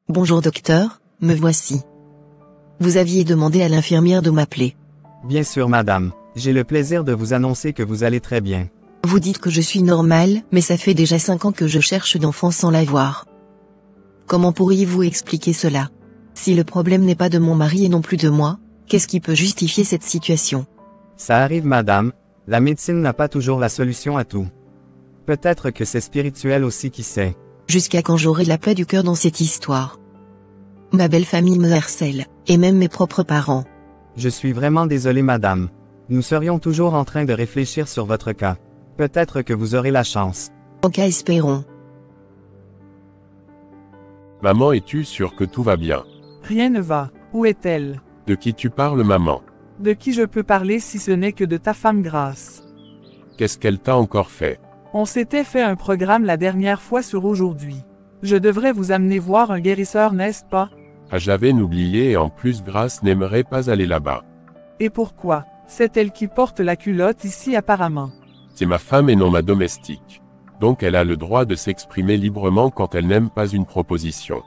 Bonjour docteur, me voici. Vous aviez demandé à l'infirmière de m'appeler. Bien sûr madame, j'ai le plaisir de vous annoncer que vous allez très bien. Vous dites que je suis normale, mais ça fait déjà 5 ans que je cherche d'enfant sans l'avoir. Comment pourriez-vous expliquer cela? Si le problème n'est pas de mon mari et non plus de moi, qu'est-ce qui peut justifier cette situation? Ça arrive madame, la médecine n'a pas toujours la solution à tout. Peut-être que c'est spirituel aussi, qui sait. Jusqu'à quand j'aurai la paix du cœur dans cette histoire? Ma belle famille me harcèle, et même mes propres parents. Je suis vraiment désolé madame. Nous serions toujours en train de réfléchir sur votre cas. Peut-être que vous aurez la chance. En cas espérons. Maman, es-tu sûre que tout va bien? Rien ne va. Où est-elle? De qui tu parles, maman? De qui je peux parler si ce n'est que de ta femme Grâce? Qu'est-ce qu'elle t'a encore fait? On s'était fait un programme la dernière fois sur aujourd'hui. Je devrais vous amener voir un guérisseur, n'est-ce pas? Ah, j'avais oublié, et en plus Grâce n'aimerait pas aller là-bas. Et pourquoi? C'est elle qui porte la culotte ici apparemment. C'est ma femme et non ma domestique. Donc elle a le droit de s'exprimer librement quand elle n'aime pas une proposition.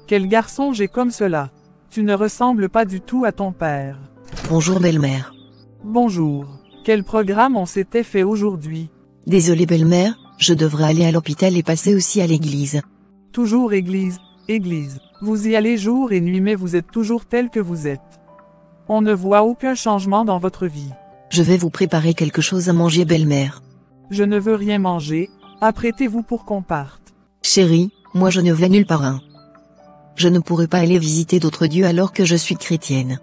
Quel garçon j'ai comme cela. Tu ne ressembles pas du tout à ton père. Bonjour belle-mère. Bonjour. Quel programme on s'était fait aujourd'hui? Désolée belle-mère, je devrais aller à l'hôpital et passer aussi à l'église. Toujours église, église. Vous y allez jour et nuit mais vous êtes toujours tel que vous êtes. On ne voit aucun changement dans votre vie. Je vais vous préparer quelque chose à manger belle-mère. Je ne veux rien manger, apprêtez-vous pour qu'on parte. Chérie, moi je ne vais nulle part. Je ne pourrai pas aller visiter d'autres dieux alors que je suis chrétienne.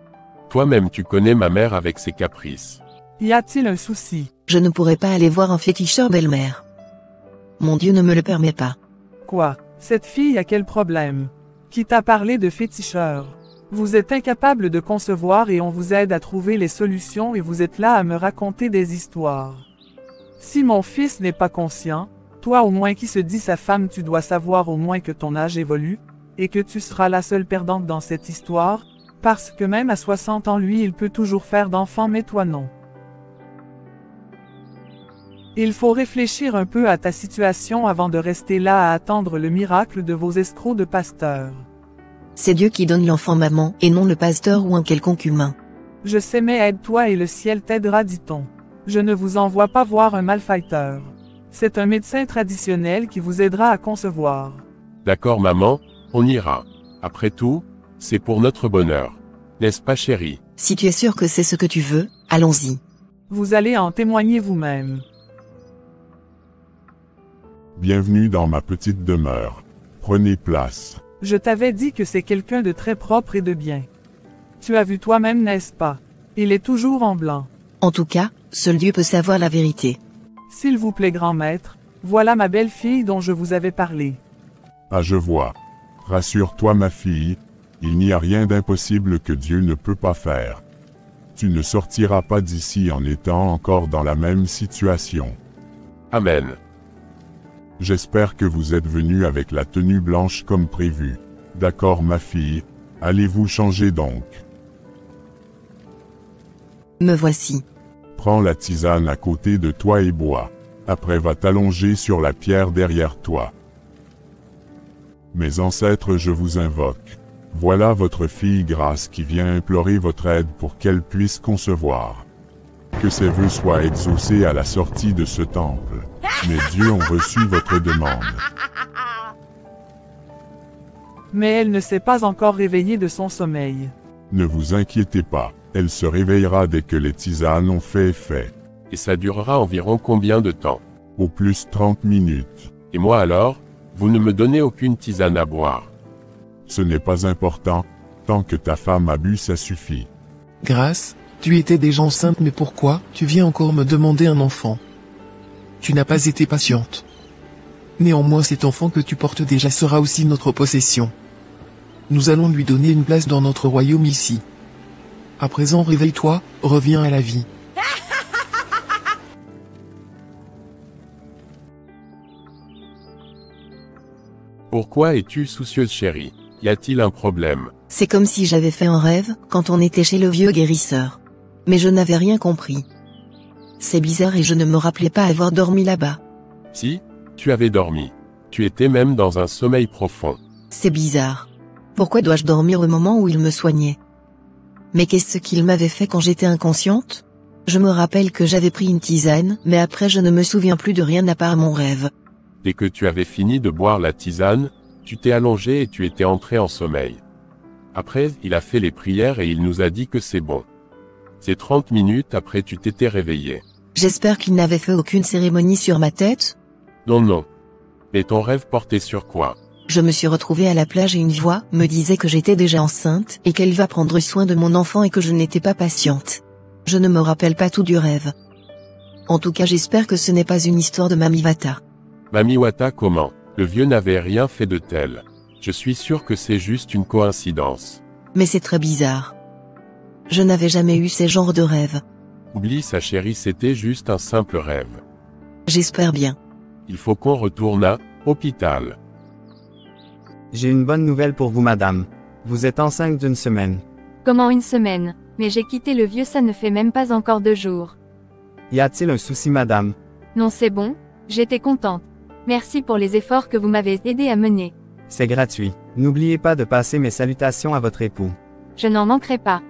Toi-même tu connais ma mère avec ses caprices. Y a-t-il un souci? Je ne pourrai pas aller voir un féticheur belle-mère. Mon Dieu ne me le permet pas. Quoi? Cette fille a quel problème? Qui t'a parlé de féticheur? Vous êtes incapable de concevoir et on vous aide à trouver les solutions et vous êtes là à me raconter des histoires. Si mon fils n'est pas conscient, toi au moins qui se dit sa femme, tu dois savoir au moins que ton âge évolue, et que tu seras la seule perdante dans cette histoire, parce que même à 60 ans lui il peut toujours faire d'enfants mais toi non. Il faut réfléchir un peu à ta situation avant de rester là à attendre le miracle de vos escrocs de pasteurs. C'est Dieu qui donne l'enfant maman et non le pasteur ou un quelconque humain. Je sais mais aide-toi et le ciel t'aidera, dit-on. Je ne vous envoie pas voir un malfaiteur. C'est un médecin traditionnel qui vous aidera à concevoir. D'accord maman, on ira. Après tout, c'est pour notre bonheur. N'est-ce pas chérie? Si tu es sûr que c'est ce que tu veux, allons-y. Vous allez en témoigner vous-même. Bienvenue dans ma petite demeure. Prenez place. Je t'avais dit que c'est quelqu'un de très propre et de bien. Tu as vu toi-même, n'est-ce pas? Il est toujours en blanc. En tout cas, seul Dieu peut savoir la vérité. S'il vous plaît, grand maître, voilà ma belle-fille dont je vous avais parlé. Ah, je vois. Rassure-toi ma fille, il n'y a rien d'impossible que Dieu ne peut pas faire. Tu ne sortiras pas d'ici en étant encore dans la même situation. Amen. J'espère que vous êtes venu avec la tenue blanche comme prévu. D'accord ma fille, allez-vous changer donc. Me voici. Prends la tisane à côté de toi et bois. Après va t'allonger sur la pierre derrière toi. Mes ancêtres, je vous invoque. Voilà votre fille Grâce qui vient implorer votre aide pour qu'elle puisse concevoir. Que ses vœux soient exaucés à la sortie de ce temple. Mes dieux ont reçu votre demande. Mais elle ne s'est pas encore réveillée de son sommeil. Ne vous inquiétez pas, elle se réveillera dès que les tisanes ont fait effet. Et ça durera environ combien de temps? Au plus 30 minutes. Et moi alors? Vous ne me donnez aucune tisane à boire. Ce n'est pas important, tant que ta femme a bu ça suffit. Grâce, tu étais déjà enceinte mais pourquoi tu viens encore me demander un enfant? Tu n'as pas été patiente. Néanmoins cet enfant que tu portes déjà sera aussi notre possession. Nous allons lui donner une place dans notre royaume ici. À présent réveille-toi, reviens à la vie. Pourquoi es-tu soucieuse chérie? Y a-t-il un problème? C'est comme si j'avais fait un rêve quand on était chez le vieux guérisseur. Mais je n'avais rien compris. C'est bizarre et je ne me rappelais pas avoir dormi là-bas. Si, tu avais dormi. Tu étais même dans un sommeil profond. C'est bizarre. Pourquoi dois-je dormir au moment où il me soignait? Mais qu'est-ce qu'il m'avait fait quand j'étais inconsciente? Je me rappelle que j'avais pris une tisane, mais après je ne me souviens plus de rien à part mon rêve. Dès que tu avais fini de boire la tisane, tu t'es allongé et tu étais entré en sommeil. Après, il a fait les prières et il nous a dit que c'est bon. C'est 30 minutes après tu t'étais réveillé. J'espère qu'il n'avait fait aucune cérémonie sur ma tête? Non non. Mais ton rêve portait sur quoi? Je me suis retrouvée à la plage et une voix me disait que j'étais déjà enceinte et qu'elle va prendre soin de mon enfant et que je n'étais pas patiente. Je ne me rappelle pas tout du rêve. En tout cas j'espère que ce n'est pas une histoire de Mami Wata. Mami Wata comment? Le vieux n'avait rien fait de tel. Je suis sûr que c'est juste une coïncidence. Mais c'est très bizarre. Je n'avais jamais eu ces genres de rêves. Oublie ça chérie, c'était juste un simple rêve. J'espère bien. Il faut qu'on retourne à l'hôpital. J'ai une bonne nouvelle pour vous madame. Vous êtes enceinte d'une semaine. Comment une semaine? Mais j'ai quitté le vieux, ça ne fait même pas encore 2 jours. Y a-t-il un souci madame? Non, c'est bon, j'étais contente. Merci pour les efforts que vous m'avez aidé à mener. C'est gratuit. N'oubliez pas de passer mes salutations à votre époux. Je n'en manquerai pas.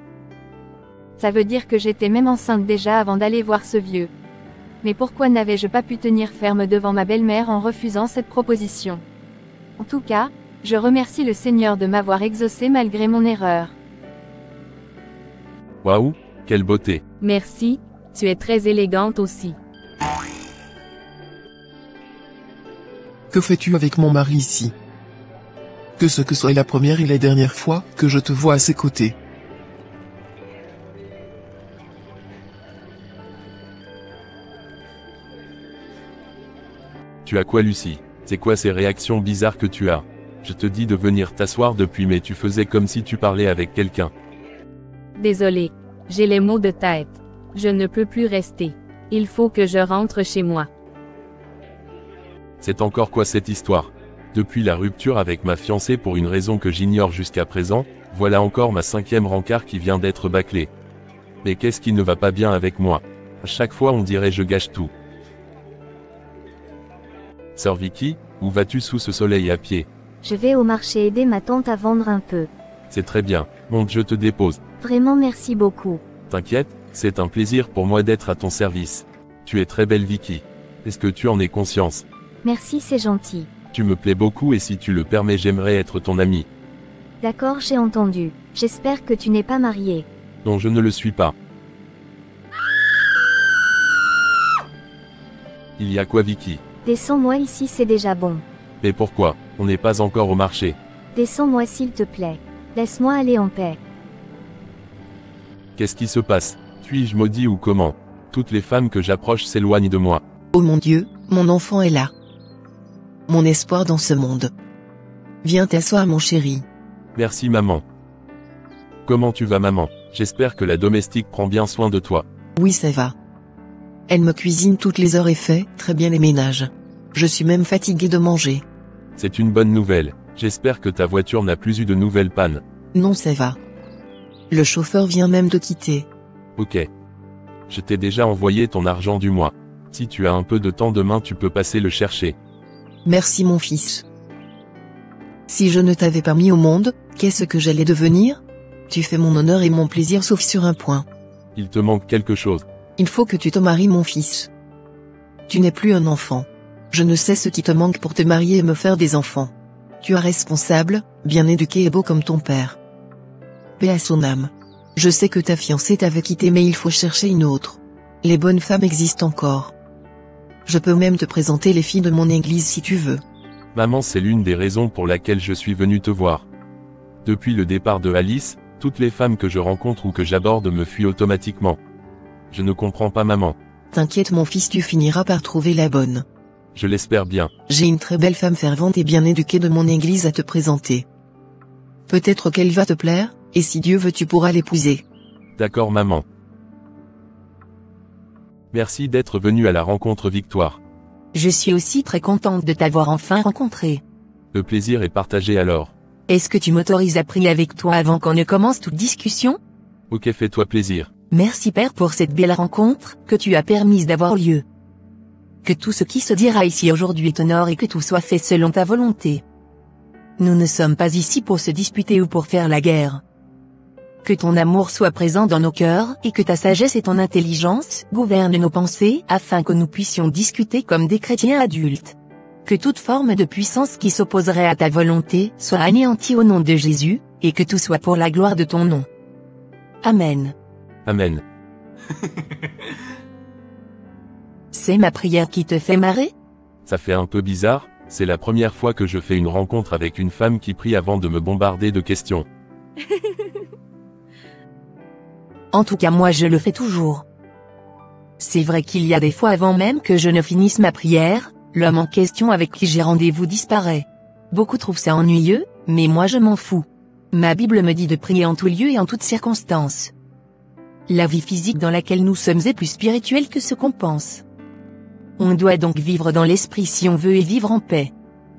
Ça veut dire que j'étais même enceinte déjà avant d'aller voir ce vieux. Mais pourquoi n'avais-je pas pu tenir ferme devant ma belle-mère en refusant cette proposition? En tout cas, je remercie le Seigneur de m'avoir exaucé malgré mon erreur. Waouh, quelle beauté. Merci, tu es très élégante aussi. Que fais-tu avec mon mari ici? Que ce que soit la première et la dernière fois que je te vois à ses côtés. Tu as quoi Lucie? C'est quoi ces réactions bizarres que tu as? Je te dis de venir t'asseoir depuis mais tu faisais comme si tu parlais avec quelqu'un. Désolée, j'ai les maux de tête. Je ne peux plus rester. Il faut que je rentre chez moi. C'est encore quoi cette histoire? Depuis la rupture avec ma fiancée pour une raison que j'ignore jusqu'à présent, voilà encore ma 5e rencard qui vient d'être bâclée. Mais qu'est-ce qui ne va pas bien avec moi? À chaque fois on dirait je gâche tout. Sœur Vicky, où vas-tu sous ce soleil à pied? Je vais au marché aider ma tante à vendre un peu. C'est très bien, monte je te dépose. Vraiment merci beaucoup. T'inquiète, c'est un plaisir pour moi d'être à ton service. Tu es très belle Vicky. Est-ce que tu en es conscience? Merci, c'est gentil. Tu me plais beaucoup et si tu le permets j'aimerais être ton ami. D'accord, j'ai entendu. J'espère que tu n'es pas marié. Non, je ne le suis pas. Il y a quoi Vicky? Descends-moi ici, c'est déjà bon. Mais pourquoi? On n'est pas encore au marché. Descends-moi s'il te plaît. Laisse-moi aller en paix. Qu'est-ce qui se passe? Suis-je maudit ou comment? Toutes les femmes que j'approche s'éloignent de moi. Oh mon Dieu, mon enfant est là. Mon espoir dans ce monde. Viens t'asseoir mon chéri. Merci maman. Comment tu vas maman? J'espère que la domestique prend bien soin de toi. Oui ça va. Elle me cuisine toutes les heures et fait très bien les ménages. Je suis même fatiguée de manger. C'est une bonne nouvelle. J'espère que ta voiture n'a plus eu de nouvelles pannes. Non ça va. Le chauffeur vient même de quitter. Ok. Je t'ai déjà envoyé ton argent du mois. Si tu as un peu de temps demain tu peux passer le chercher. Merci mon fils. Si je ne t'avais pas mis au monde, qu'est-ce que j'allais devenir? Tu fais mon honneur et mon plaisir sauf sur un point. Il te manque quelque chose. Il faut que tu te maries mon fils. Tu n'es plus un enfant. Je ne sais ce qui te manque pour te marier et me faire des enfants. Tu es responsable, bien éduqué et beau comme ton père. Paix à son âme. Je sais que ta fiancée t'avait quitté mais il faut chercher une autre. Les bonnes femmes existent encore. Je peux même te présenter les filles de mon église si tu veux. Maman, c'est l'une des raisons pour laquelle je suis venu te voir. Depuis le départ de Alice, toutes les femmes que je rencontre ou que j'aborde me fuient automatiquement. Je ne comprends pas maman. T'inquiète mon fils, tu finiras par trouver la bonne. Je l'espère bien. J'ai une très belle femme fervente et bien éduquée de mon église à te présenter. Peut-être qu'elle va te plaire, et si Dieu veut tu pourras l'épouser. D'accord maman. Merci d'être venu à la rencontre Victoire. Je suis aussi très contente de t'avoir enfin rencontré. Le plaisir est partagé alors. Est-ce que tu m'autorises à prier avec toi avant qu'on ne commence toute discussion? Ok, fais-toi plaisir. Merci Père pour cette belle rencontre que tu as permise d'avoir lieu. Que tout ce qui se dira ici aujourd'hui t'honore et que tout soit fait selon ta volonté. Nous ne sommes pas ici pour se disputer ou pour faire la guerre. Que ton amour soit présent dans nos cœurs et que ta sagesse et ton intelligence gouvernent nos pensées afin que nous puissions discuter comme des chrétiens adultes. Que toute forme de puissance qui s'opposerait à ta volonté soit anéantie au nom de Jésus, et que tout soit pour la gloire de ton nom. Amen. Amen. C'est ma prière qui te fait marrer? Ça fait un peu bizarre, c'est la première fois que je fais une rencontre avec une femme qui prie avant de me bombarder de questions. En tout cas moi je le fais toujours. C'est vrai qu'il y a des fois avant même que je ne finisse ma prière, l'homme en question avec qui j'ai rendez-vous disparaît. Beaucoup trouvent ça ennuyeux, mais moi je m'en fous. Ma Bible me dit de prier en tout lieu et en toutes circonstances. La vie physique dans laquelle nous sommes est plus spirituelle que ce qu'on pense. On doit donc vivre dans l'esprit si on veut et vivre en paix.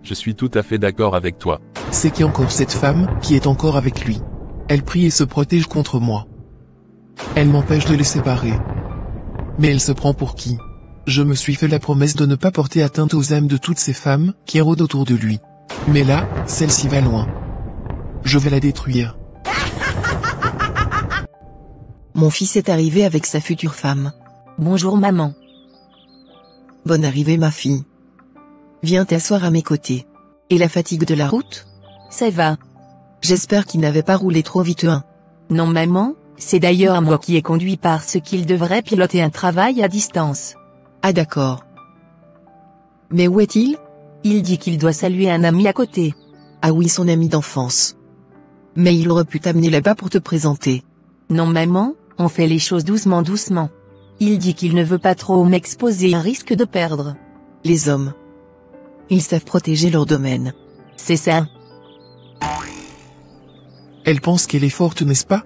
Je suis tout à fait d'accord avec toi. C'est qu'il y a encore cette femme qui est encore avec lui. Elle prie et se protège contre moi. Elle m'empêche de les séparer. Mais elle se prend pour qui? Je me suis fait la promesse de ne pas porter atteinte aux âmes de toutes ces femmes qui rôdent autour de lui. Mais là, celle-ci va loin. Je vais la détruire. Mon fils est arrivé avec sa future femme. Bonjour maman. Bonne arrivée ma fille. Viens t'asseoir à mes côtés. Et la fatigue de la route? Ça va. J'espère qu'il n'avait pas roulé trop vite hein. Non maman, c'est d'ailleurs moi qui ai conduit parce qu'il devrait piloter un travail à distance. Ah d'accord. Mais où est-il? Il dit qu'il doit saluer un ami à côté. Ah oui, son ami d'enfance. Mais il aurait pu t'amener là-bas pour te présenter. Non maman, on fait les choses doucement doucement. Il dit qu'il ne veut pas trop m'exposer à un risque de perdre. Les hommes. Ils savent protéger leur domaine. C'est ça. Elle pense qu'elle est forte, n'est-ce pas?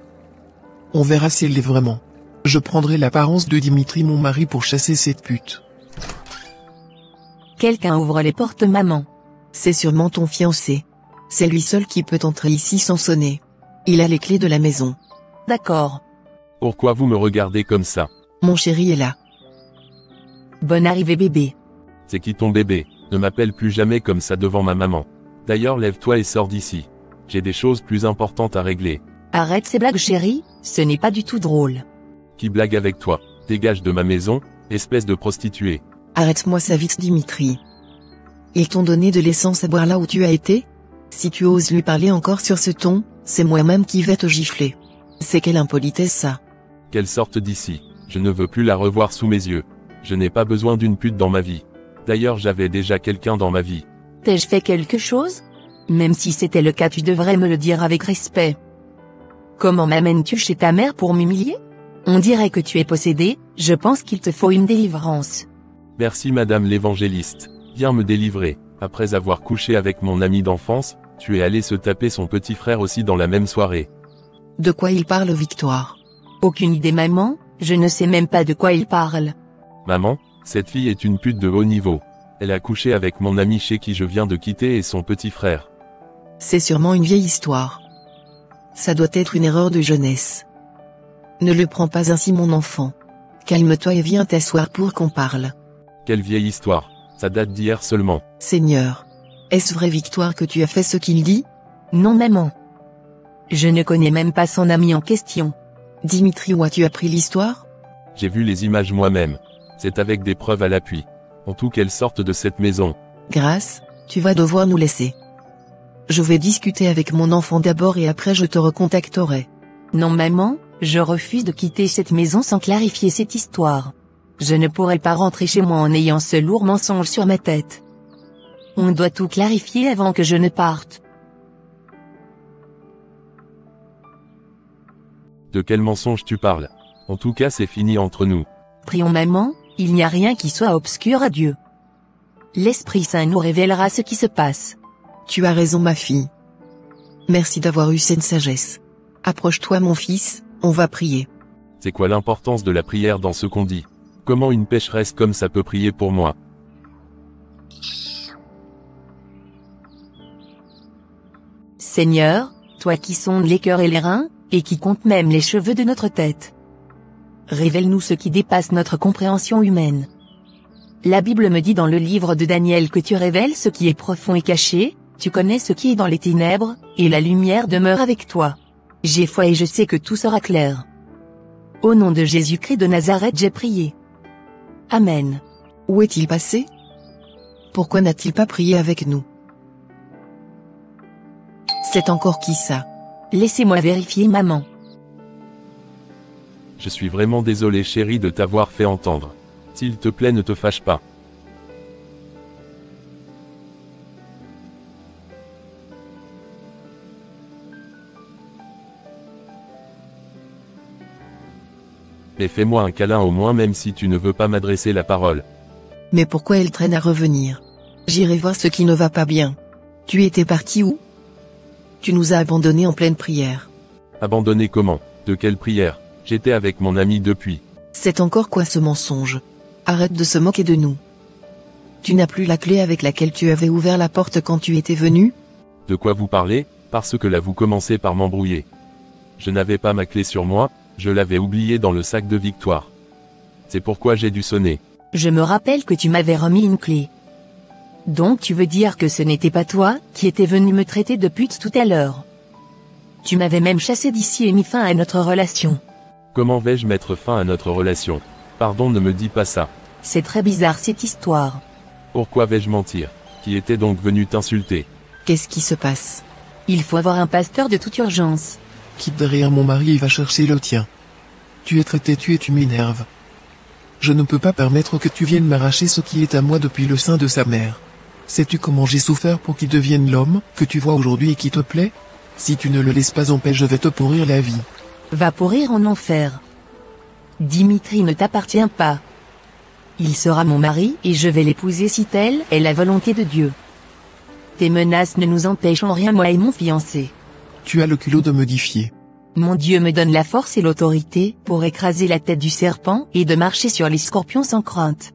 On verra si elle l'est vraiment. Je prendrai l'apparence de Dimitri mon mari pour chasser cette pute. Quelqu'un ouvre les portes maman. C'est sûrement ton fiancé. C'est lui seul qui peut entrer ici sans sonner. Il a les clés de la maison. D'accord. Pourquoi vous me regardez comme ça? Mon chéri est là. Bonne arrivée bébé. C'est qui ton bébé? Ne m'appelle plus jamais comme ça devant ma maman. D'ailleurs lève-toi et sors d'ici. J'ai des choses plus importantes à régler. Arrête ces blagues chérie, ce n'est pas du tout drôle. Qui blague avec toi? Dégage de ma maison, espèce de prostituée. Arrête-moi ça vite Dimitri. Ils t'ont donné de l'essence à boire là où tu as été? Si tu oses lui parler encore sur ce ton, c'est moi-même qui vais te gifler. C'est quelle impolitesse ça? Qu'elle sorte d'ici. Je ne veux plus la revoir sous mes yeux. Je n'ai pas besoin d'une pute dans ma vie. D'ailleurs j'avais déjà quelqu'un dans ma vie. T'ai-je fait quelque chose? Même si c'était le cas tu devrais me le dire avec respect. Comment m'amènes-tu chez ta mère pour m'humilier? On dirait que tu es possédé, je pense qu'il te faut une délivrance. Merci madame l'évangéliste. Viens me délivrer. Après avoir couché avec mon ami d'enfance, tu es allé se taper son petit frère aussi dans la même soirée. De quoi il parle Victoire? Aucune idée maman, je ne sais même pas de quoi il parle. Maman, cette fille est une pute de haut niveau. Elle a couché avec mon ami chez qui je viens de quitter et son petit frère. C'est sûrement une vieille histoire. Ça doit être une erreur de jeunesse. Ne le prends pas ainsi mon enfant. Calme-toi et viens t'asseoir pour qu'on parle. Quelle vieille histoire, ça date d'hier seulement. Seigneur. Est-ce vrai Victoire que tu as fait ce qu'il dit? Non maman. Je ne connais même pas son ami en question. Dimitri, où as-tu appris l'histoire? J'ai vu les images moi-même. C'est avec des preuves à l'appui. En tout qu'elle sorte de cette maison. Grâce, tu vas devoir nous laisser. Je vais discuter avec mon enfant d'abord et après je te recontacterai. Non maman, je refuse de quitter cette maison sans clarifier cette histoire. Je ne pourrai pas rentrer chez moi en ayant ce lourd mensonge sur ma tête. On doit tout clarifier avant que je ne parte. De quel mensonge tu parles? En tout cas c'est fini entre nous. Prions maman, il n'y a rien qui soit obscur à Dieu. L'Esprit Saint nous révélera ce qui se passe. Tu as raison ma fille. Merci d'avoir eu cette sagesse. Approche-toi mon fils, on va prier. C'est quoi l'importance de la prière dans ce qu'on dit? Comment une pécheresse comme ça peut prier pour moi? Seigneur, toi qui sondes les cœurs et les reins, et qui comptes même les cheveux de notre tête. Révèle-nous ce qui dépasse notre compréhension humaine. La Bible me dit dans le livre de Daniel que tu révèles ce qui est profond et caché, Tu connais ce qui est dans les ténèbres, et la lumière demeure avec toi. J'ai foi et je sais que tout sera clair. Au nom de Jésus-Christ de Nazareth j'ai prié. Amen. Où est-il passé? Pourquoi n'a-t-il pas prié avec nous? C'est encore qui ça? Laissez-moi vérifier maman. Je suis vraiment désolé chérie de t'avoir fait entendre. S'il te plaît ne te fâche pas. Mais fais-moi un câlin au moins même si tu ne veux pas m'adresser la parole. Mais pourquoi elle traîne à revenir? J'irai voir ce qui ne va pas bien. Tu étais parti où? Tu nous as abandonnés en pleine prière. Abandonné comment? De quelle prière? J'étais avec mon ami depuis. C'est encore quoi ce mensonge? Arrête de se moquer de nous. Tu n'as plus la clé avec laquelle tu avais ouvert la porte quand tu étais venu? De quoi vous parlez? Parce que là vous commencez par m'embrouiller. Je n'avais pas ma clé sur moi, je l'avais oubliée dans le sac de Victoire. C'est pourquoi j'ai dû sonner. Je me rappelle que tu m'avais remis une clé. Donc tu veux dire que ce n'était pas toi qui étais venu me traiter de pute tout à l'heure. Tu m'avais même chassé d'ici et mis fin à notre relation. Comment vais-je mettre fin à notre relation? Pardon, ne me dis pas ça. C'est très bizarre cette histoire. Pourquoi vais-je mentir? Qui était donc venu t'insulter? Qu'est-ce qui se passe? Il faut avoir un pasteur de toute urgence. Quitte derrière mon mari et va chercher le tien. Tu es très têtu et tu m'énerves. Je ne peux pas permettre que tu viennes m'arracher ce qui est à moi depuis le sein de sa mère. Sais-tu comment j'ai souffert pour qu'il devienne l'homme que tu vois aujourd'hui et qui te plaît? Si tu ne le laisses pas en paix, je vais te pourrir la vie. Va pourrir en enfer. Dimitri ne t'appartient pas. Il sera mon mari et je vais l'épouser si telle est la volonté de Dieu. Tes menaces ne nous empêchent en rien moi et mon fiancé. Tu as le culot de me défier. Mon Dieu me donne la force et l'autorité pour écraser la tête du serpent et de marcher sur les scorpions sans crainte.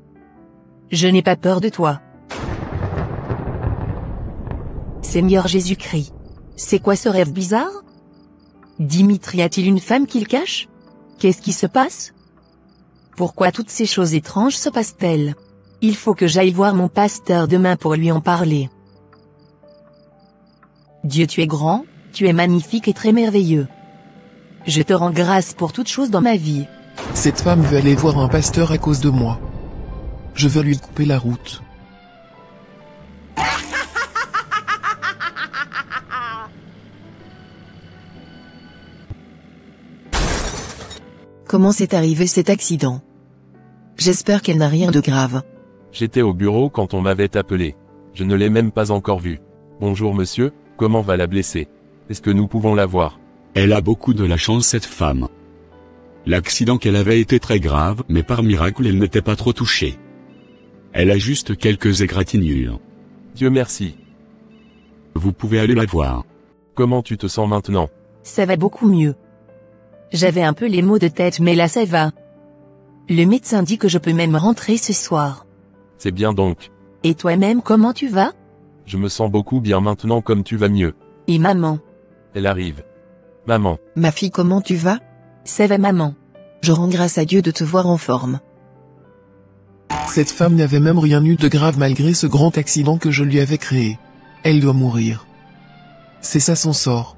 Je n'ai pas peur de toi. Seigneur Jésus-Christ. C'est quoi ce rêve bizarre? Dimitri a-t-il une femme qu'il cache? Qu'est-ce qui se passe? Pourquoi toutes ces choses étranges se passent-elles? Il faut que j'aille voir mon pasteur demain pour lui en parler. Dieu, tu es grand, tu es magnifique et très merveilleux. Je te rends grâce pour toutes choses dans ma vie. Cette femme veut aller voir un pasteur à cause de moi. Je veux lui couper la route. Comment s'est arrivé cet accident? J'espère qu'elle n'a rien de grave. J'étais au bureau quand on m'avait appelé. Je ne l'ai même pas encore vue. Bonjour monsieur, comment va la blessée? Est-ce que nous pouvons la voir? Elle a beaucoup de la chance cette femme. L'accident qu'elle avait été très grave, mais par miracle elle n'était pas trop touchée. Elle a juste quelques égratignures. Dieu merci. Vous pouvez aller la voir. Comment tu te sens maintenant? Ça va beaucoup mieux. J'avais un peu les maux de tête mais là ça va. Le médecin dit que je peux même rentrer ce soir. C'est bien donc. Et toi-même comment tu vas? Je me sens beaucoup bien maintenant comme tu vas mieux. Et maman? Elle arrive. Maman. Ma fille, comment tu vas? Ça va maman. Je rends grâce à Dieu de te voir en forme. Cette femme n'avait même rien eu de grave malgré ce grand accident que je lui avais créé. Elle doit mourir. C'est ça son sort.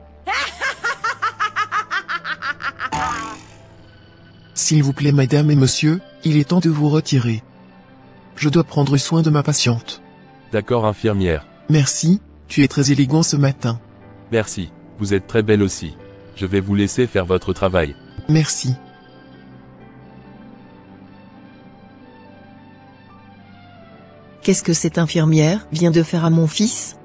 S'il vous plaît madame et monsieur, il est temps de vous retirer. Je dois prendre soin de ma patiente. D'accord infirmière. Merci, tu es très élégant ce matin. Merci, vous êtes très belle aussi. Je vais vous laisser faire votre travail. Merci. Qu'est-ce que cette infirmière vient de faire à mon fils?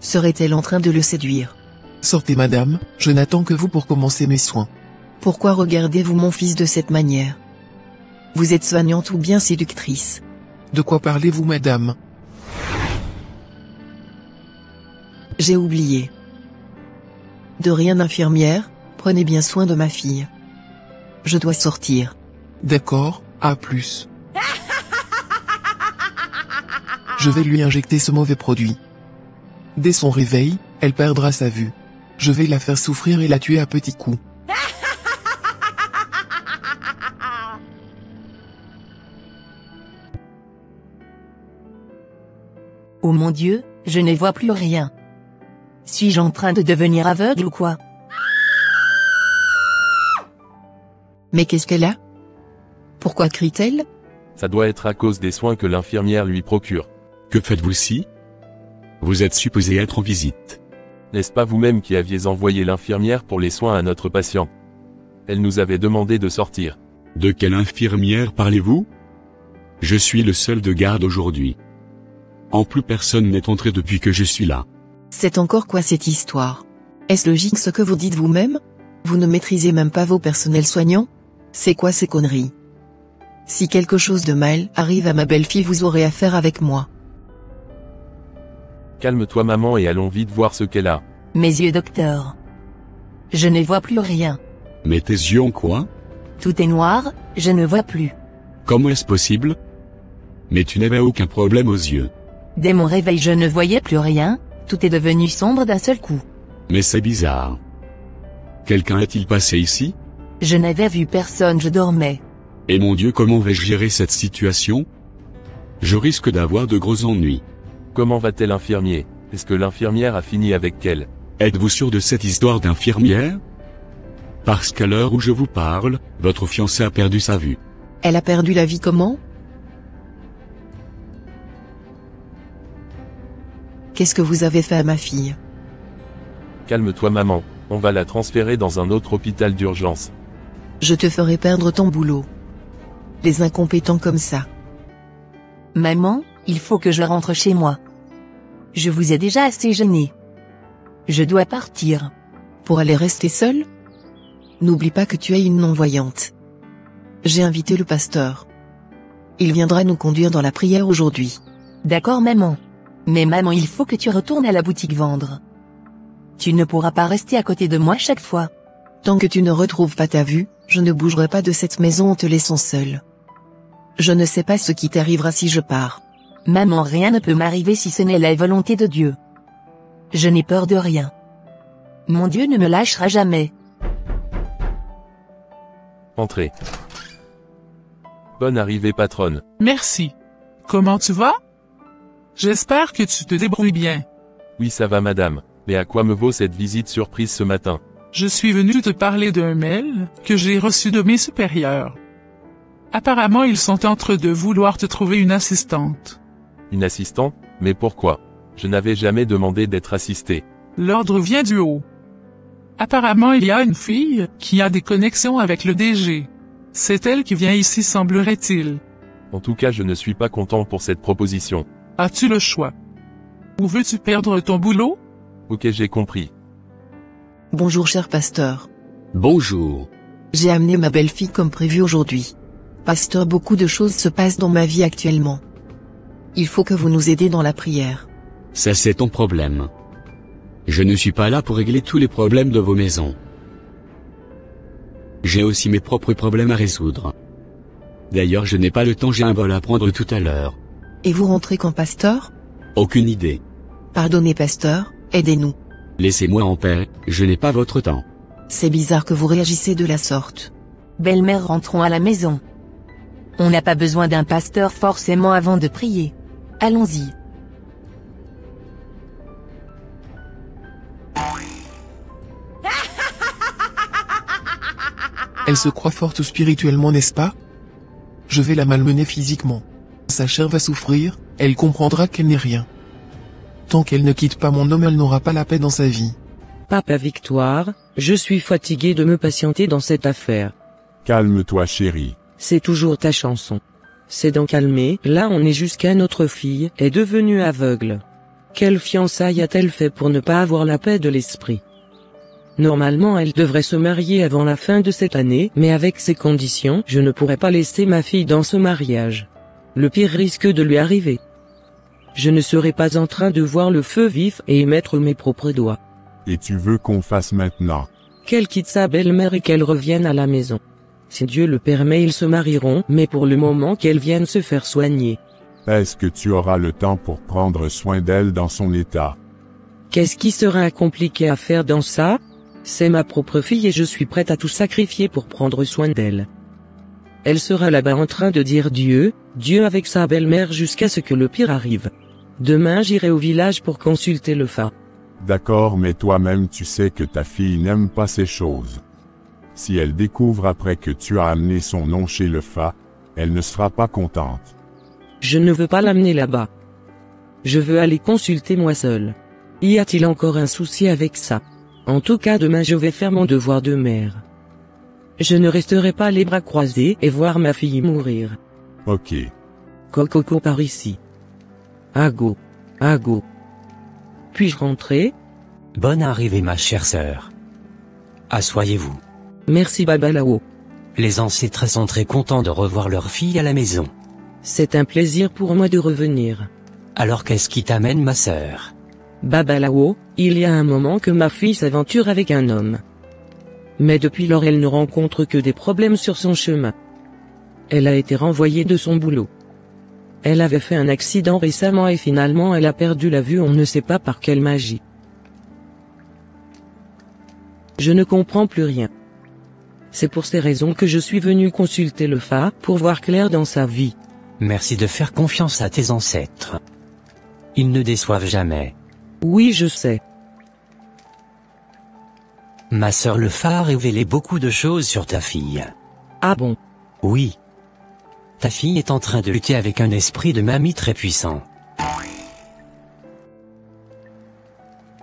Serait-elle en train de le séduire? Sortez madame, je n'attends que vous pour commencer mes soins. Pourquoi regardez-vous mon fils de cette manière? Vous êtes soignante ou bien séductrice? De quoi parlez-vous madame? J'ai oublié. De rien infirmière, prenez bien soin de ma fille. Je dois sortir. D'accord, à plus. Je vais lui injecter ce mauvais produit. Dès son réveil, elle perdra sa vue. Je vais la faire souffrir et la tuer à petits coups. Oh mon Dieu, Je ne vois plus rien. Suis-je en train de devenir aveugle ou quoi? Mais qu'est-ce qu'elle a? Pourquoi crie-t-elle? Ça doit être à cause des soins que l'infirmière lui procure. Que faites-vous ici? Vous êtes supposé être en visite. N'est-ce pas vous-même qui aviez envoyé l'infirmière pour les soins à notre patient? Elle nous avait demandé de sortir. De quelle infirmière parlez-vous? Je suis le seul de garde aujourd'hui. En plus personne n'est entré depuis que je suis là. C'est encore quoi cette histoire? Est-ce logique ce que vous dites vous-même? Vous ne maîtrisez même pas vos personnels soignants? C'est quoi ces conneries? Si quelque chose de mal arrive à ma belle-fille, vous aurez affaire avec moi. Calme-toi maman et allons vite voir ce qu'elle a. Mes yeux, docteur. Je ne vois plus rien. Mais tes yeux ont quoi? Tout est noir, je ne vois plus. Comment est-ce possible? Mais tu n'avais aucun problème aux yeux. Dès mon réveil je ne voyais plus rien, tout est devenu sombre d'un seul coup. Mais c'est bizarre. Quelqu'un est-il passé ici? Je n'avais vu personne, je dormais. Et mon Dieu, comment vais-je gérer cette situation? Je risque d'avoir de gros ennuis. Comment va-t-elle infirmier? Est-ce que l'infirmière a fini avec elle? Êtes-vous sûr de cette histoire d'infirmière? Parce qu'à l'heure où je vous parle, votre fiancé a perdu sa vue. Elle a perdu la vie comment? Qu'est-ce que vous avez fait à ma fille? Calme-toi maman, on va la transférer dans un autre hôpital d'urgence. Je te ferai perdre ton boulot. Les incompétents comme ça. Maman, il faut que je rentre chez moi. Je vous ai déjà assez gêné. Je dois partir. Pour aller rester seule? N'oublie pas que tu es une non-voyante. J'ai invité le pasteur. Il viendra nous conduire dans la prière aujourd'hui. D'accord maman. Mais maman, il faut que tu retournes à la boutique vendre. Tu ne pourras pas rester à côté de moi chaque fois. Tant que tu ne retrouves pas ta vue, je ne bougerai pas de cette maison en te laissant seule. Je ne sais pas ce qui t'arrivera si je pars. Maman, rien ne peut m'arriver si ce n'est la volonté de Dieu. Je n'ai peur de rien. Mon Dieu ne me lâchera jamais. Entrez. Bonne arrivée patronne. Merci. Comment tu vas? J'espère que tu te débrouilles bien. Oui ça va madame, mais à quoi me vaut cette visite surprise ce matin? Je suis venu te parler d'un mail que j'ai reçu de mes supérieurs. Apparemment ils sont en train de vouloir te trouver une assistante. Une assistante? Mais pourquoi? Je n'avais jamais demandé d'être assisté. L'ordre vient du haut. Apparemment il y a une fille qui a des connexions avec le DG. C'est elle qui vient ici semblerait-il. En tout cas je ne suis pas content pour cette proposition. As-tu le choix? Ou veux-tu perdre ton boulot? Ok j'ai compris. Bonjour cher pasteur. Bonjour. J'ai amené ma belle-fille comme prévu aujourd'hui. Pasteur, beaucoup de choses se passent dans ma vie actuellement. Il faut que vous nous aidiez dans la prière. Ça c'est ton problème. Je ne suis pas là pour régler tous les problèmes de vos maisons. J'ai aussi mes propres problèmes à résoudre. D'ailleurs je n'ai pas le temps, j'ai un vol à prendre tout à l'heure. Et vous rentrez quand pasteur? Aucune idée. Pardonnez pasteur, aidez-nous. Laissez-moi en paix, je n'ai pas votre temps. C'est bizarre que vous réagissez de la sorte. Belle-mère, rentrons à la maison. On n'a pas besoin d'un pasteur forcément avant de prier. Allons-y. Elle se croit forte spirituellement, n'est-ce pas? Je vais la malmener physiquement. Sa chair va souffrir, elle comprendra qu'elle n'est rien. Tant qu'elle ne quitte pas mon homme, elle n'aura pas la paix dans sa vie. Papa Victoire, je suis fatigué de me patienter dans cette affaire. Calme-toi chérie. C'est toujours ta chanson. C'est d'en calmer, là on est jusqu'à notre fille est devenue aveugle. Quelle fiançaille a-t-elle fait pour ne pas avoir la paix de l'esprit? Normalement elle devrait se marier avant la fin de cette année, mais avec ces conditions, je ne pourrais pas laisser ma fille dans ce mariage. Le pire risque de lui arriver. Je ne serai pas en train de voir le feu vif et y mettre mes propres doigts. Et tu veux qu'on fasse maintenant? Qu'elle quitte sa belle-mère et qu'elle revienne à la maison. Si Dieu le permet, ils se marieront, mais pour le moment qu'elle vienne se faire soigner. Est-ce que tu auras le temps pour prendre soin d'elle dans son état? Qu'est-ce qui sera compliqué à faire dans ça? C'est ma propre fille et je suis prête à tout sacrifier pour prendre soin d'elle. Elle sera là-bas en train de dire Dieu, Dieu avec sa belle-mère jusqu'à ce que le pire arrive. Demain j'irai au village pour consulter le Fa. D'accord, mais toi-même tu sais que ta fille n'aime pas ces choses. Si elle découvre après que tu as amené son nom chez le Fa, elle ne sera pas contente. Je ne veux pas l'amener là-bas. Je veux aller consulter moi seul. Y a-t-il encore un souci avec ça? En tout cas demain je vais faire mon devoir de mère. Je ne resterai pas les bras croisés et voir ma fille mourir. Ok. Coco par ici. Ago. Ago. Puis-je rentrer? Bonne arrivée ma chère sœur. Asseyez-vous. Merci Babalao. Les ancêtres sont très contents de revoir leur fille à la maison. C'est un plaisir pour moi de revenir. Alors qu'est-ce qui t'amène ma sœur? Babalao, il y a un moment que ma fille s'aventure avec un homme. Mais depuis lors elle ne rencontre que des problèmes sur son chemin. Elle a été renvoyée de son boulot. Elle avait fait un accident récemment et finalement elle a perdu la vue, on ne sait pas par quelle magie. Je ne comprends plus rien. C'est pour ces raisons que je suis venu consulter le Fa pour voir clair dans sa vie. Merci de faire confiance à tes ancêtres. Ils ne déçoivent jamais. Oui, je sais. Ma sœur le Fa a révélé beaucoup de choses sur ta fille. Ah bon? Oui. Ta fille est en train de lutter avec un esprit de mamie très puissant.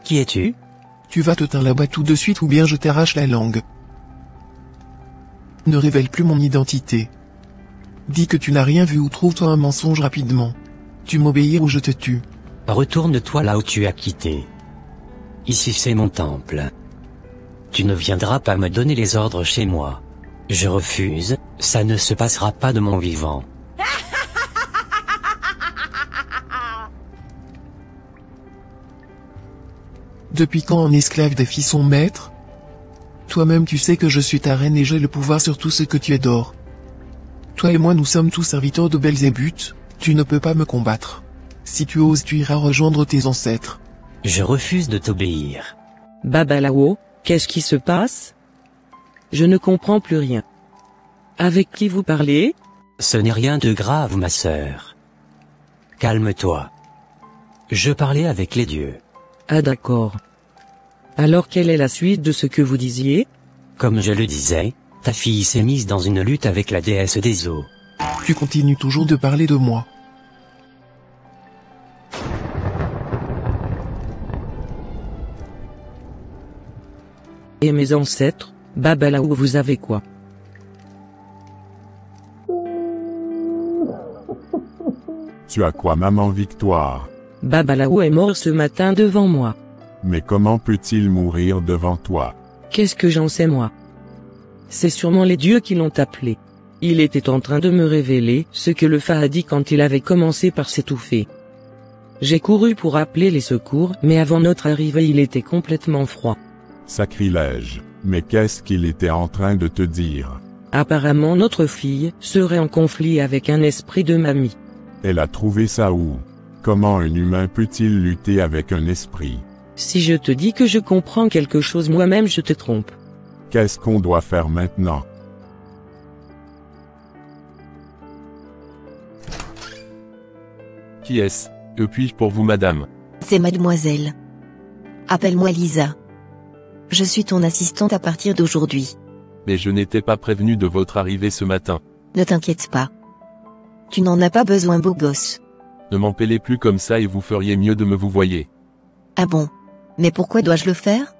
Qui es-tu? Tu vas te teindre là-bas tout de suite ou bien je t'arrache la langue. Ne révèle plus mon identité. Dis que tu n'as rien vu ou trouve-toi un mensonge rapidement. Tu m'obéis ou je te tue. Retourne-toi là où tu as quitté. Ici c'est mon temple. Tu ne viendras pas me donner les ordres chez moi. Je refuse, ça ne se passera pas de mon vivant. Depuis quand un esclave défie son maître? Toi-même tu sais que je suis ta reine et j'ai le pouvoir sur tout ce que tu adores. Toi et moi nous sommes tous serviteurs de Belzébuth, tu ne peux pas me combattre. Si tu oses tu iras rejoindre tes ancêtres. Je refuse de t'obéir. Babalao, qu'est-ce qui se passe? Je ne comprends plus rien. Avec qui vous parlez? Ce n'est rien de grave ma sœur. Calme-toi. Je parlais avec les dieux. Ah d'accord. Alors quelle est la suite de ce que vous disiez? Comme je le disais, ta fille s'est mise dans une lutte avec la déesse des eaux. Tu continues toujours de parler de moi. Et mes ancêtres, Babalao vous avez quoi? Tu as quoi maman Victoire? Babalao est mort ce matin devant moi. Mais comment peut-il mourir devant toi? Qu'est-ce que j'en sais moi? C'est sûrement les dieux qui l'ont appelé. Il était en train de me révéler ce que le Fa a dit quand il avait commencé par s'étouffer. J'ai couru pour appeler les secours, mais avant notre arrivée il était complètement froid. Sacrilège. Mais qu'est-ce qu'il était en train de te dire? Apparemment notre fille serait en conflit avec un esprit de mamie. Elle a trouvé ça où? Comment un humain peut-il lutter avec un esprit? Si je te dis que je comprends quelque chose moi-même je te trompe. Qu'est-ce qu'on doit faire maintenant? Qui est-ce? Que puis-je pour vous madame? C'est mademoiselle. Appelle-moi Lisa. Je suis ton assistante à partir d'aujourd'hui. Mais je n'étais pas prévenu de votre arrivée ce matin. Ne t'inquiète pas. Tu n'en as pas besoin beau gosse. Ne m'empêlez plus comme ça et vous feriez mieux de me vous voyer. Ah bon? Mais pourquoi dois-je le faire?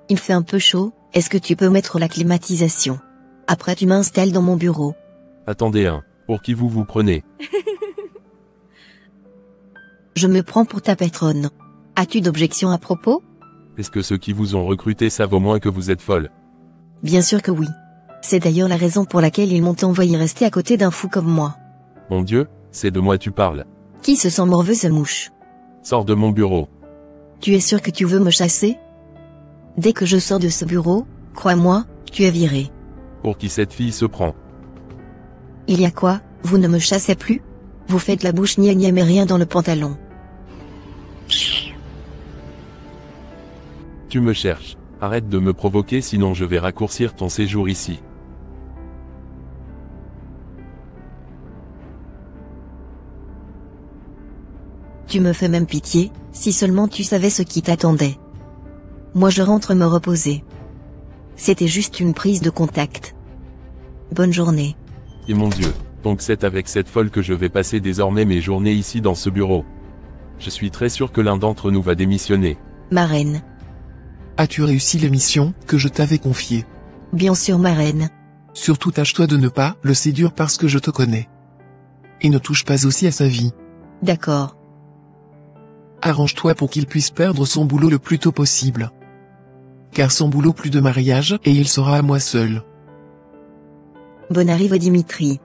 Il fait un peu chaud, est-ce que tu peux mettre la climatisation? Après tu m'installes dans mon bureau. Attendez pour qui vous vous prenez? Je me prends pour ta patronne. As-tu d'objections à propos? Est-ce que ceux qui vous ont recruté savent au moins que vous êtes folle? Bien sûr que oui. C'est d'ailleurs la raison pour laquelle ils m'ont envoyé rester à côté d'un fou comme moi. Mon Dieu, c'est de moi tu parles. Qui se sent morveuse mouche? Sors de mon bureau. Tu es sûr que tu veux me chasser? Dès que je sors de ce bureau, crois-moi, tu es viré. Pour qui cette fille se prend? Il y a quoi? Vous ne me chassez plus? Vous faites la bouche gna gna mais rien dans le pantalon. Tu me cherches. Arrête de me provoquer sinon je vais raccourcir ton séjour ici. Tu me fais même pitié, si seulement tu savais ce qui t'attendait. Moi je rentre me reposer. C'était juste une prise de contact. Bonne journée. Et mon Dieu, donc c'est avec cette folle que je vais passer désormais mes journées ici dans ce bureau. Je suis très sûr que l'un d'entre nous va démissionner. Ma reine. As-tu réussi la mission que je t'avais confiée? Bien sûr ma reine. Surtout tâche-toi de ne pas le séduire parce que je te connais. Et ne touche pas aussi à sa vie. D'accord. Arrange-toi pour qu'il puisse perdre son boulot le plus tôt possible. Car sans boulot plus de mariage et il sera à moi seul. Bonne arrive Dimitri.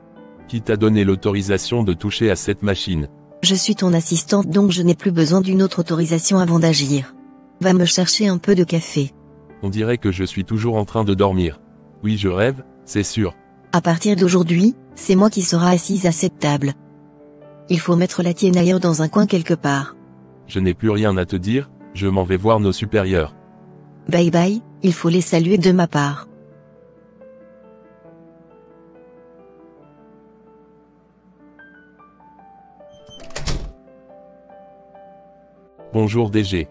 Qui t'a donné l'autorisation de toucher à cette machine? Je suis ton assistante donc je n'ai plus besoin d'une autre autorisation avant d'agir. Va me chercher un peu de café. On dirait que je suis toujours en train de dormir. Oui, je rêve, c'est sûr. À partir d'aujourd'hui, c'est moi qui sera assise à cette table. Il faut mettre la tienne ailleurs dans un coin quelque part. Je n'ai plus rien à te dire, je m'en vais voir nos supérieurs. Bye bye, il faut les saluer de ma part. Bonjour DG.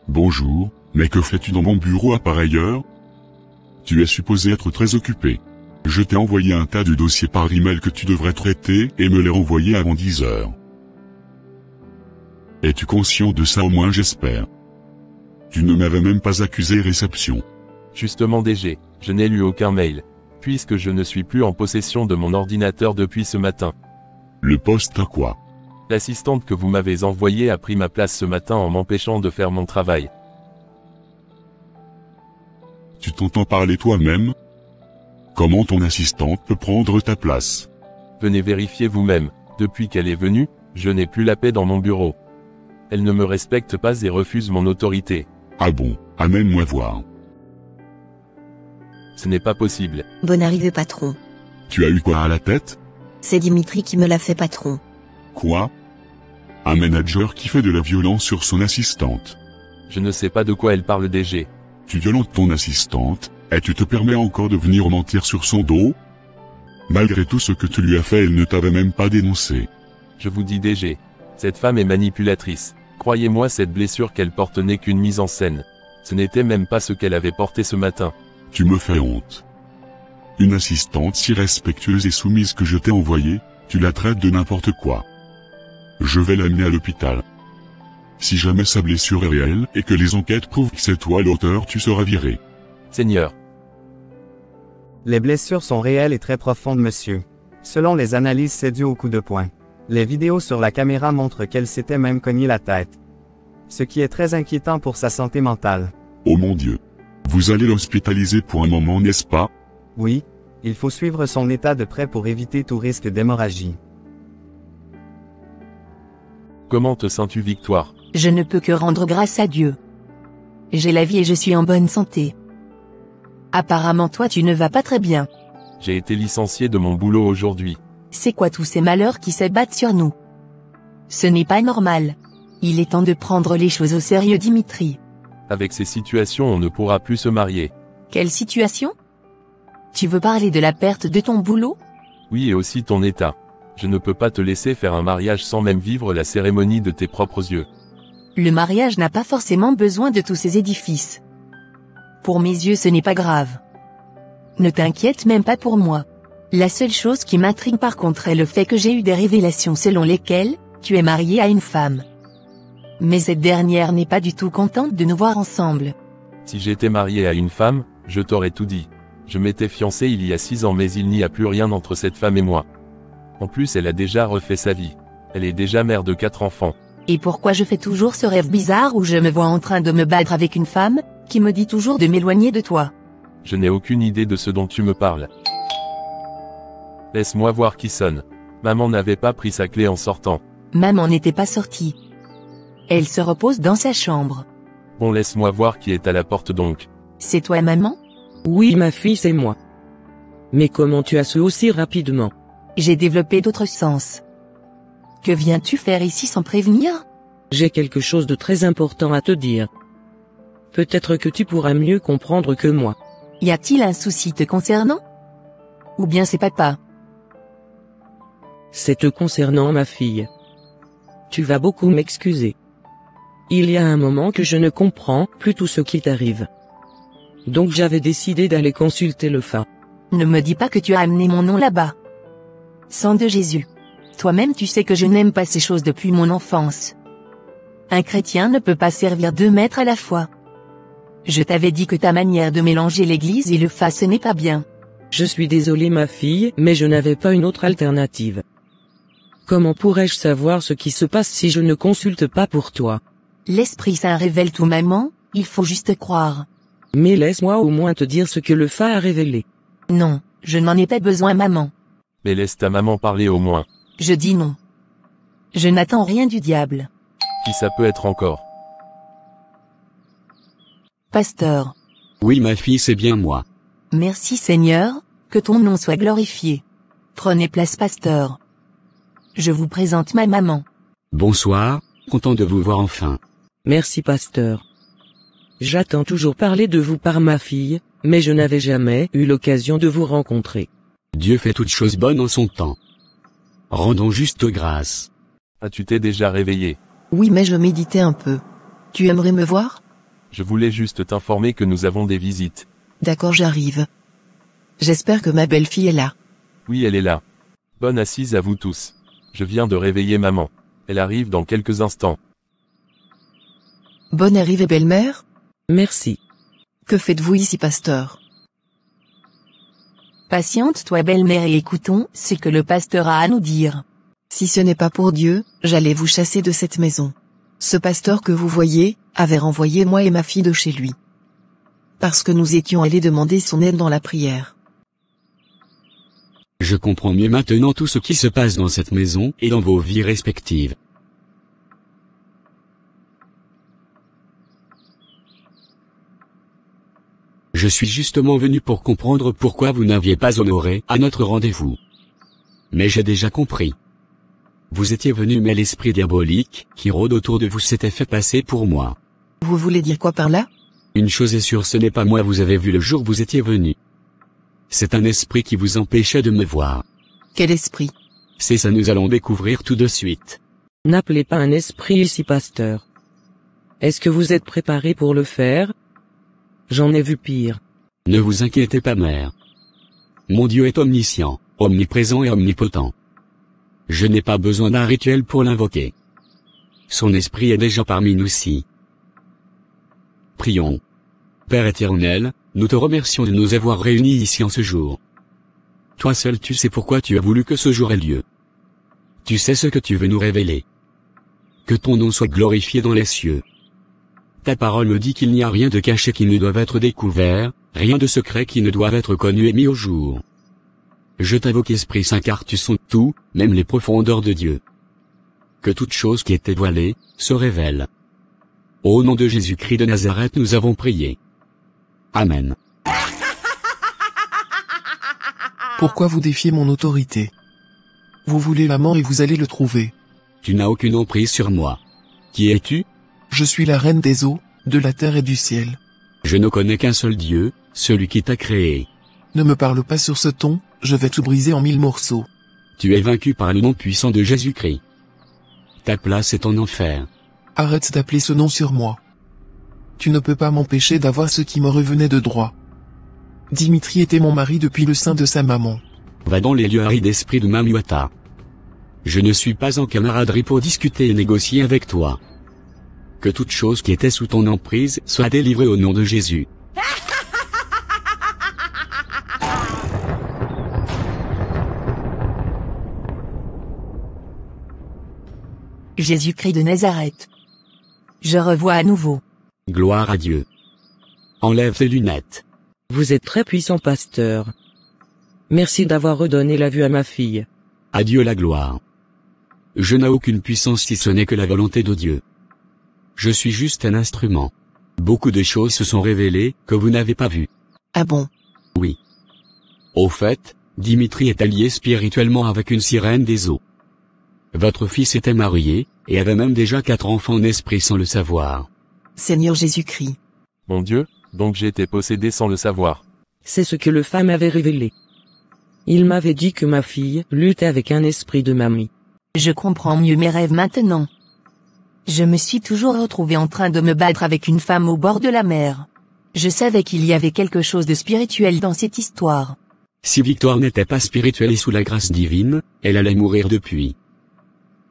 Bonjour, mais que fais-tu dans mon bureau à pareille heure? Tu es supposé être très occupé. Je t'ai envoyé un tas de dossiers par email que tu devrais traiter et me les renvoyer avant 10 heures. Es-tu conscient de ça au moins j'espère? Tu ne m'avais même pas accusé réception. Justement DG, je n'ai lu aucun mail, puisque je ne suis plus en possession de mon ordinateur depuis ce matin. Le poste à quoi? L'assistante que vous m'avez envoyée a pris ma place ce matin en m'empêchant de faire mon travail. Tu t'entends parler toi-même? Comment ton assistante peut prendre ta place? Venez vérifier vous-même, depuis qu'elle est venue, je n'ai plus la paix dans mon bureau. Elle ne me respecte pas et refuse mon autorité. Ah bon, amène-moi voir. Ce n'est pas possible. Bonne arrivée patron. Tu as eu quoi à la tête? C'est Dimitri qui me l'a fait patron. Quoi? Un manager qui fait de la violence sur son assistante. Je ne sais pas de quoi elle parle DG. Tu violentes ton assistante, et tu te permets encore de venir mentir sur son dos? Malgré tout ce que tu lui as fait, elle ne t'avait même pas dénoncé. Je vous dis DG, cette femme est manipulatrice. Croyez-moi, cette blessure qu'elle porte n'est qu'une mise en scène. Ce n'était même pas ce qu'elle avait porté ce matin. Tu me fais honte. Une assistante si respectueuse et soumise que je t'ai envoyée, tu la traites de n'importe quoi. Je vais l'amener à l'hôpital. Si jamais sa blessure est réelle et que les enquêtes prouvent que c'est toi l'auteur, tu seras viré. Seigneur. Les blessures sont réelles et très profondes monsieur. Selon les analyses c'est dû au coup de poing. Les vidéos sur la caméra montrent qu'elle s'était même cogné la tête. Ce qui est très inquiétant pour sa santé mentale. Oh mon Dieu. Vous allez l'hospitaliser pour un moment, n'est-ce pas? Oui, il faut suivre son état de près pour éviter tout risque d'hémorragie. Comment te sens-tu Victoire? Je ne peux que rendre grâce à Dieu. J'ai la vie et je suis en bonne santé. Apparemment toi tu ne vas pas très bien. J'ai été licencié de mon boulot aujourd'hui. C'est quoi tous ces malheurs qui s'abattent sur nous? Ce n'est pas normal. Il est temps de prendre les choses au sérieux Dimitri. Avec ces situations on ne pourra plus se marier. Quelle situation? Tu veux parler de la perte de ton boulot? Oui et aussi ton état. Je ne peux pas te laisser faire un mariage sans même vivre la cérémonie de tes propres yeux. Le mariage n'a pas forcément besoin de tous ces édifices. Pour mes yeux ce n'est pas grave. Ne t'inquiète même pas pour moi. La seule chose qui m'intrigue par contre est le fait que j'ai eu des révélations selon lesquelles, tu es marié à une femme. Mais cette dernière n'est pas du tout contente de nous voir ensemble. Si j'étais marié à une femme, je t'aurais tout dit. Je m'étais fiancé il y a 6 ans mais il n'y a plus rien entre cette femme et moi. En plus elle a déjà refait sa vie. Elle est déjà mère de 4 enfants. Et pourquoi je fais toujours ce rêve bizarre où je me vois en train de me battre avec une femme, qui me dit toujours de m'éloigner de toi? Je n'ai aucune idée de ce dont tu me parles. Laisse-moi voir qui sonne. Maman n'avait pas pris sa clé en sortant. Maman n'était pas sortie. Elle se repose dans sa chambre. Bon laisse-moi voir qui est à la porte donc. C'est toi maman? Oui ma fille c'est moi. Mais comment tu as su aussi rapidement? J'ai développé d'autres sens. Que viens-tu faire ici sans prévenir? J'ai quelque chose de très important à te dire. Peut-être que tu pourras mieux comprendre que moi. Y a-t-il un souci te concernant? Ou bien c'est papa? C'est te concernant ma fille. Tu vas beaucoup m'excuser. Il y a un moment que je ne comprends plus tout ce qui t'arrive. Donc j'avais décidé d'aller consulter le Fa. Ne me dis pas que tu as amené mon nom là-bas. Sang de Jésus. Toi-même tu sais que je n'aime pas ces choses depuis mon enfance. Un chrétien ne peut pas servir 2 maîtres à la fois. Je t'avais dit que ta manière de mélanger l'église et le Fa ce n'est pas bien. Je suis désolé ma fille, mais je n'avais pas une autre alternative. Comment pourrais-je savoir ce qui se passe si je ne consulte pas pour toi? L'Esprit Saint révèle tout maman, il faut juste croire. Mais laisse-moi au moins te dire ce que le Fa a révélé. Non, je n'en ai pas besoin maman. Mais laisse ta maman parler au moins. Je dis non. Je n'attends rien du diable. Qui ça peut être encore? Pasteur. Oui ma fille c'est bien moi. Merci Seigneur, que ton nom soit glorifié. Prenez place pasteur. Je vous présente ma maman. Bonsoir, content de vous voir enfin. Merci pasteur. J'attends toujours parler de vous par ma fille, mais je n'avais jamais eu l'occasion de vous rencontrer. Dieu fait toutes choses bonnes en son temps. Rendons juste grâce. Ah, tu t'es déjà réveillé. Oui, mais je méditais un peu. Tu aimerais me voir? Je voulais juste t'informer que nous avons des visites. D'accord, j'arrive. J'espère que ma belle-fille est là. Oui, elle est là. Bonne assise à vous tous. Je viens de réveiller maman. Elle arrive dans quelques instants. Bonne arrivée belle-mère. Merci. Que faites-vous ici, pasteur? Patiente-toi belle-mère et écoutons ce que le pasteur a à nous dire. Si ce n'est pas pour Dieu, j'allais vous chasser de cette maison. Ce pasteur que vous voyez, avait renvoyé moi et ma fille de chez lui. Parce que nous étions allés demander son aide dans la prière. Je comprends mieux maintenant tout ce qui se passe dans cette maison et dans vos vies respectives. Je suis justement venu pour comprendre pourquoi vous n'aviez pas honoré à notre rendez-vous. Mais j'ai déjà compris. Vous étiez venu mais l'esprit diabolique qui rôde autour de vous s'était fait passer pour moi. Vous voulez dire quoi par là? Une chose est sûre, ce n'est pas moi vous avez vu le jour où vous étiez venu. C'est un esprit qui vous empêchait de me voir. Quel esprit? C'est ça, nous allons découvrir tout de suite. N'appelez pas un esprit ici pasteur. Est-ce que vous êtes préparé pour le faire? J'en ai vu pire. Ne vous inquiétez pas mère. Mon Dieu est omniscient, omniprésent et omnipotent. Je n'ai pas besoin d'un rituel pour l'invoquer. Son esprit est déjà parmi nous si. Prions. Père éternel, nous te remercions de nous avoir réunis ici en ce jour. Toi seul tu sais pourquoi tu as voulu que ce jour ait lieu. Tu sais ce que tu veux nous révéler. Que ton nom soit glorifié dans les cieux. Ta parole me dit qu'il n'y a rien de caché qui ne doive être découvert, rien de secret qui ne doive être connu et mis au jour. Je t'invoque Esprit Saint car tu sondes tout, même les profondeurs de Dieu. Que toute chose qui est dévoilée, se révèle. Au nom de Jésus-Christ de Nazareth nous avons prié. Amen. Pourquoi vous défiez mon autorité? Vous voulez la mort et vous allez le trouver. Tu n'as aucune emprise sur moi. Qui es-tu? Je suis la reine des eaux, de la terre et du ciel. Je ne connais qu'un seul Dieu, celui qui t'a créé. Ne me parle pas sur ce ton, je vais tout briser en 1000 morceaux. Tu es vaincu par le nom puissant de Jésus-Christ. Ta place est en enfer. Arrête d'appeler ce nom sur moi. Tu ne peux pas m'empêcher d'avoir ce qui me revenait de droit. Dimitri était mon mari depuis le sein de sa maman. Va dans les lieux arides d'esprit de Mamuata. Je ne suis pas en camaraderie pour discuter et négocier avec toi. Que toute chose qui était sous ton emprise soit délivrée au nom de Jésus. Jésus-Christ de Nazareth. Je revois à nouveau. Gloire à Dieu. Enlève tes lunettes. Vous êtes très puissant pasteur. Merci d'avoir redonné la vue à ma fille. À Dieu la gloire. Je n'ai aucune puissance si ce n'est que la volonté de Dieu. Je suis juste un instrument. Beaucoup de choses se sont révélées que vous n'avez pas vues. Ah bon? Oui. Au fait, Dimitri est allié spirituellement avec une sirène des eaux. Votre fils était marié, et avait même déjà 4 enfants en esprit sans le savoir. Seigneur Jésus-Christ. Mon Dieu, donc j'ai été possédé sans le savoir. C'est ce que le Fa m'avait révélé. Il m'avait dit que ma fille luttait avec un esprit de mamie. Je comprends mieux mes rêves maintenant. Je me suis toujours retrouvé en train de me battre avec une femme au bord de la mer. Je savais qu'il y avait quelque chose de spirituel dans cette histoire. Si Victoire n'était pas spirituelle et sous la grâce divine, elle allait mourir depuis.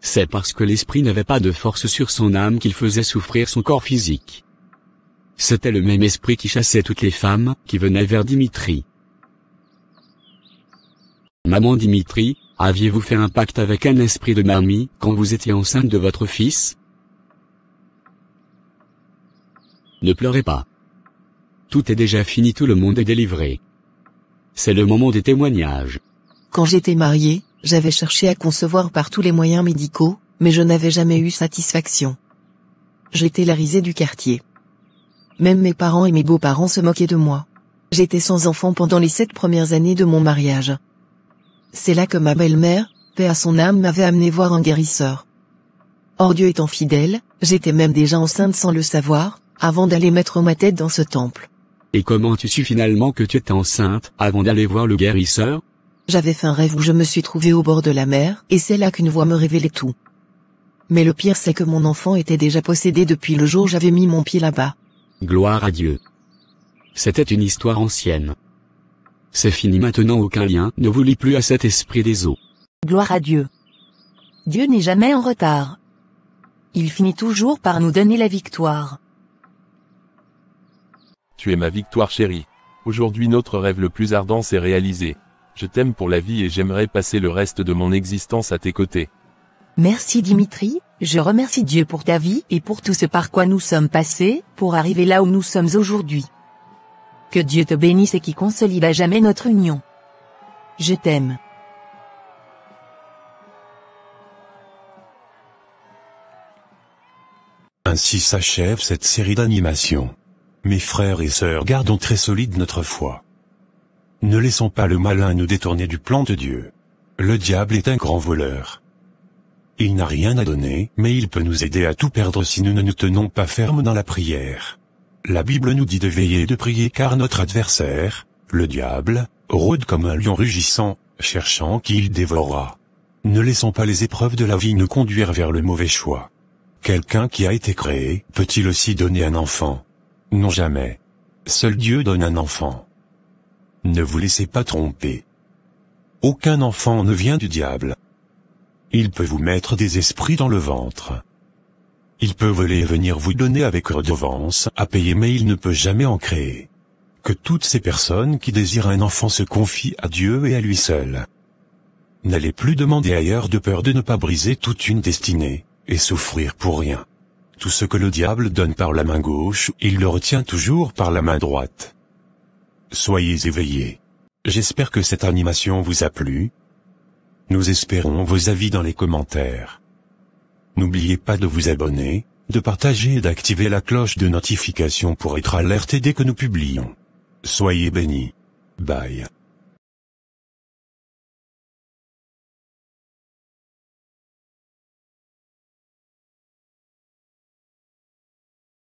C'est parce que l'esprit n'avait pas de force sur son âme qu'il faisait souffrir son corps physique. C'était le même esprit qui chassait toutes les femmes qui venaient vers Dimitri. Maman Dimitri, aviez-vous fait un pacte avec un esprit de mamie quand vous étiez enceinte de votre fils? Ne pleurez pas. Tout est déjà fini, tout le monde est délivré. C'est le moment des témoignages. Quand j'étais mariée, j'avais cherché à concevoir par tous les moyens médicaux, mais je n'avais jamais eu satisfaction. J'étais la risée du quartier. Même mes parents et mes beaux-parents se moquaient de moi. J'étais sans enfant pendant les 7 premières années de mon mariage. C'est là que ma belle-mère, paix à son âme, m'avait amené voir un guérisseur. Or Dieu étant fidèle, j'étais même déjà enceinte sans le savoir, avant d'aller mettre ma tête dans ce temple. Et comment tu su finalement que tu étais enceinte avant d'aller voir le guérisseur? J'avais fait un rêve où je me suis trouvée au bord de la mer, et c'est là qu'une voix me révélait tout. Mais le pire c'est que mon enfant était déjà possédé depuis le jour où j'avais mis mon pied là-bas. Gloire à Dieu. C'était une histoire ancienne. C'est fini maintenant, aucun lien ne vous lie plus à cet esprit des eaux. Gloire à Dieu. Dieu n'est jamais en retard. Il finit toujours par nous donner la victoire. Tu es ma victoire chérie. Aujourd'hui notre rêve le plus ardent s'est réalisé. Je t'aime pour la vie et j'aimerais passer le reste de mon existence à tes côtés. Merci Dimitri, je remercie Dieu pour ta vie et pour tout ce par quoi nous sommes passés, pour arriver là où nous sommes aujourd'hui. Que Dieu te bénisse et qu'il consolide à jamais notre union. Je t'aime. Ainsi s'achève cette série d'animations. Mes frères et sœurs, gardons très solide notre foi. Ne laissons pas le malin nous détourner du plan de Dieu. Le diable est un grand voleur. Il n'a rien à donner, mais il peut nous aider à tout perdre si nous ne nous tenons pas fermes dans la prière. La Bible nous dit de veiller et de prier car notre adversaire, le diable, rôde comme un lion rugissant, cherchant qui il dévorera. Ne laissons pas les épreuves de la vie nous conduire vers le mauvais choix. Quelqu'un qui a été créé, peut-il aussi donner un enfant? Non, jamais. Seul Dieu donne un enfant. Ne vous laissez pas tromper. Aucun enfant ne vient du diable. Il peut vous mettre des esprits dans le ventre. Il peut voler et venir vous donner avec redevance à payer, mais il ne peut jamais en créer. Que toutes ces personnes qui désirent un enfant se confient à Dieu et à lui seul. N'allez plus demander ailleurs de peur de ne pas briser toute une destinée, et souffrir pour rien. Tout ce que le diable donne par la main gauche, il le retient toujours par la main droite. Soyez éveillés. J'espère que cette animation vous a plu. Nous espérons vos avis dans les commentaires. N'oubliez pas de vous abonner, de partager et d'activer la cloche de notification pour être alerté dès que nous publions. Soyez bénis. Bye.